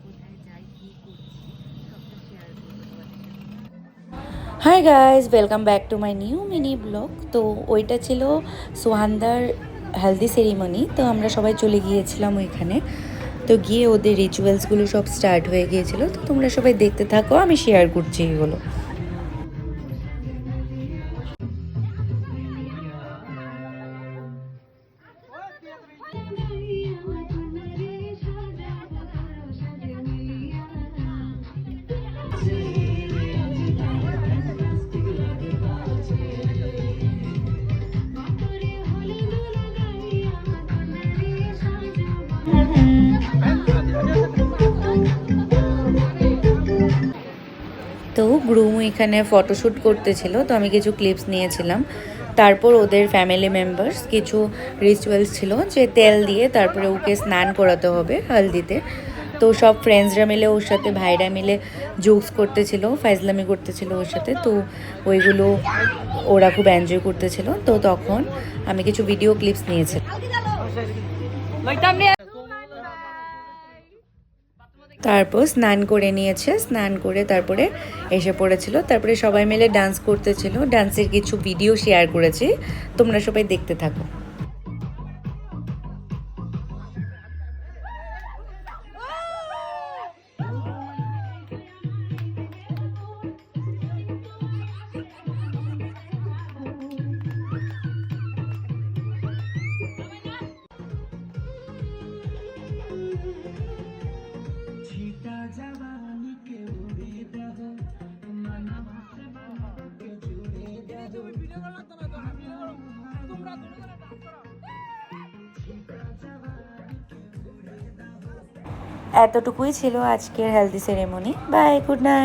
কোথায় যাই, কী করছি সবটা শেয়ার করবো তোমাদের সাথে। Hi guys, welcome back to my new mini blog. তো ওইটা ছিল সোহানদার হেলদি সেরিমনি। তো আমরা সবাই চলে গিয়েছিলাম ওইখানে। তো গিয়ে ওদের রিচুয়ালসগুলো সব স্টার্ট হয়ে গিয়েছিল। তো তোমরা সবাই দেখতে থাকো, আমি শেয়ার করছি এগুলো। তো গ্রুম এখানে ফটোশ্যুট করতেছিল, তো আমি কিছু ক্লিপস নিয়েছিলাম। তারপর ওদের ফ্যামিলি মেম্বার্স কিছু রিচুয়ালস ছিল যে তেল দিয়ে তারপরে ওকে স্নান করাতে হবে হলদিতে। তো সব ফ্রেন্ডসরা মিলে ওর সাথে, ভাইরা মিলে জোকস করতেছিল, ফাইজলামি করতেছিল ওর সাথে। তো ওইগুলো ওরা খুব এনজয় করতেছিল। তো তখন আমি কিছু ভিডিও ক্লিপস নিয়েছি। তারপর স্নান করে নিয়েছে, স্নান করে তারপরে এসে পড়েছিল। তারপরে সবাই মিলে ডান্স করতেছিল, ডান্সের কিছু ভিডিও শেয়ার করেছি, তোমরা সবাই দেখতে থাকো। এতটুকুই ছিল আজকের healthy ceremony. Bye, good night.